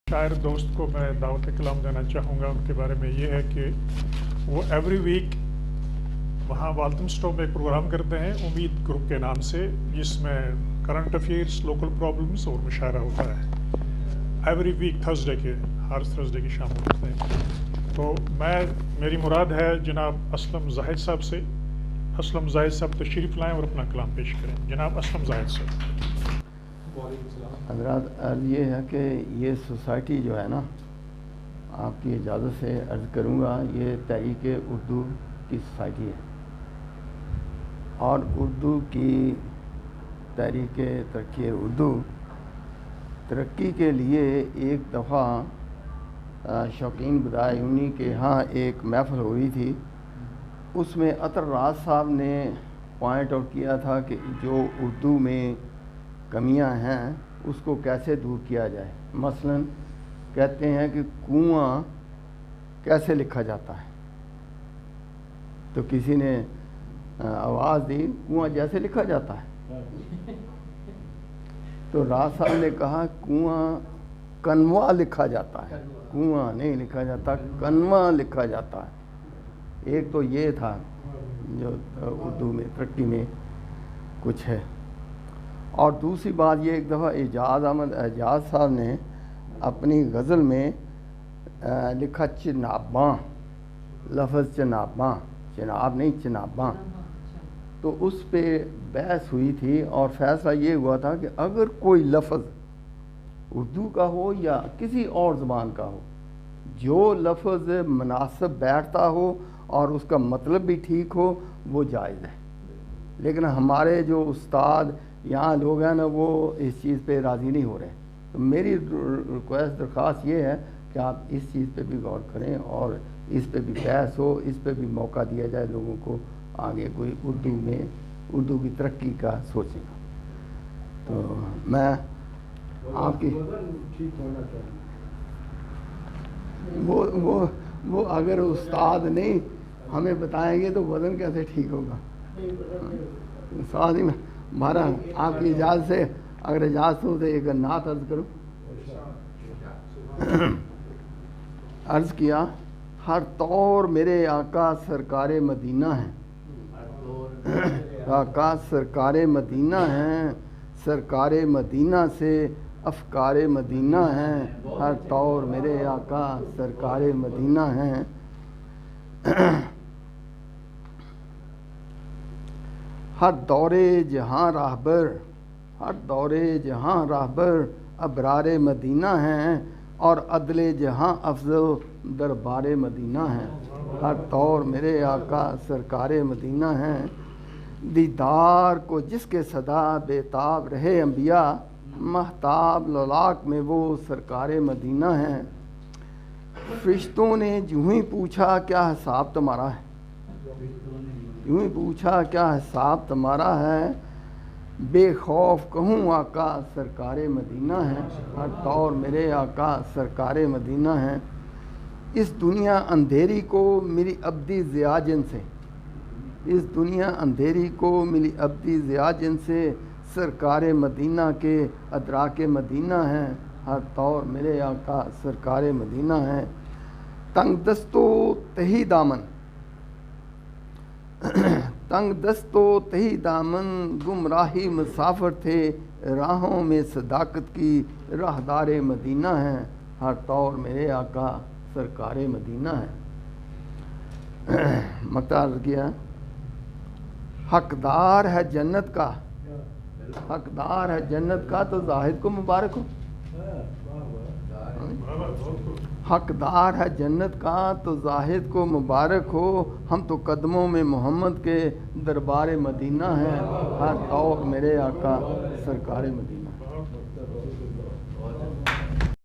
شاعر دوست کو میں دعوت کلام دینا چاہوں گا. ان کے بارے میں یہ ہے کہ وہ ایوری ویک وہاں والتھمسٹو میں ایک پروگرام کرتے ہیں امید گروپ کے نام سے، جس میں کرنٹ افیئرس، لوکل پرابلمس اور مشاعرہ ہوتا ہے. ایوری ویک تھرسڈے کے، ہر تھرسڈے کی شام کو کرتے ہیں. تو میری مراد ہے جناب اسلم زاہد صاحب سے. اسلم زاہد صاحب تشریف لائیں اور اپنا کلام پیش کریں. جناب اسلم زاہد صاحب. حضرات، عرض یہ ہے کہ یہ سوسائٹی جو ہے نا، آپ کی اجازت سے عرض کروں گا، یہ تحریک اردو کی سوسائٹی ہے، اور اردو کی تحریک ترقی اردو ترقی کے لیے ایک دفعہ شوقین بدائے انی کے ہاں ایک محفل ہو رہی تھی. اس میں عطر راز صاحب نے پوائنٹ آؤٹ کیا تھا کہ جو اردو میں کمیاں ہیں اس کو کیسے دور کیا جائے. مثلا کہتے ہیں کہ کنواں کیسے لکھا جاتا ہے، تو کسی نے آواز دی کنواں جیسے لکھا جاتا ہے، تو راز صاحب نے کہا کنواں کنواں لکھا جاتا ہے، کنواں نہیں لکھا جاتا، کنواں لکھا جاتا ہے. ایک تو یہ تھا جو اردو میں ترقی میں کچھ ہے. اور دوسری بات یہ، ایک دفعہ اعجاز احمد اعجاز صاحب نے اپنی غزل میں لکھا چناباں، لفظ چناباں، چناب نہیں چناباں. تو اس پہ بحث ہوئی تھی اور فیصلہ یہ ہوا تھا کہ اگر کوئی لفظ اردو کا ہو یا کسی اور زبان کا ہو، جو لفظ مناسب بیٹھتا ہو اور اس کا مطلب بھی ٹھیک ہو، وہ جائز ہے. لیکن ہمارے جو استاد یہاں لوگ ہیں نا، وہ اس چیز پہ راضی نہیں ہو رہے. تو میری ریکویسٹ درخواست یہ ہے کہ آپ اس چیز پہ بھی غور کریں اور اس پہ بھی بحث ہو، اس پہ بھی موقع دیا جائے لوگوں کو آگے کوئی اردو میں اردو کی ترقی کا سوچیں گا. تو میں آپ کی وہ اگر استاد نہیں ہمیں بتائیں گے تو وزن کیسے ٹھیک ہوگا. استاد ہی میں ہمارا آپ کی اجازت سے اگر اجازت ہو تو ایک نعت عرض کروں. عرض کیا، ہر طور میرے آقا سرکار مدینہ ہیں، آقا سرکار مدینہ ہیں، سرکار مدینہ سے افکار مدینہ ہیں. ہر طور میرے آقا سرکار مدینہ ہیں. ہر دورے جہاں راہبر، ہر دورے جہاں راہبر ابرار مدینہ ہیں، اور عدل جہاں افضل دربار مدینہ ہیں. ہر طور میرے آقا سرکار مدینہ ہیں. دیدار کو جس کے صدا بےتاب رہے انبیاء، مہتاب لولاک میں وہ سرکار مدینہ ہیں. فرشتوں نے یوں ہی پوچھا کیا حساب تمہارا ہے، یوں ہی پوچھا کیا حساب تمہارا ہے، بے خوف کہوں آقا سرکار مدینہ ہیں. ہر طور میرے آقا سرکار مدینہ ہیں. اس دنیا اندھیری کو میری ابدی ضیاء جن سے، اس دنیا اندھیری کو میری ابدی ضیاء جن سے، سرکار مدینہ کے ادراک مدینہ ہیں. ہر طور میرے آقا سرکار مدینہ ہیں. تنگ دست و تہی دامن، تنگ دست و تہی دامن گمراہی مسافر تھے، راہوں میں صداقت کی راہدار مدینہ ہیں. ہر طور میرے آقا سرکار مدینہ ہیں. مقتار کیا، حقدار ہے جنت کا، حقدار ہے جنت کا تو زاہد کو مبارک ہو. حقدار ہے جنت کا تو زاہد کو مبارک ہو. ہم تو قدموں میں محمد کے دربار مدینہ ہیں. ہر طور میرے آقا سرکار مدینہ.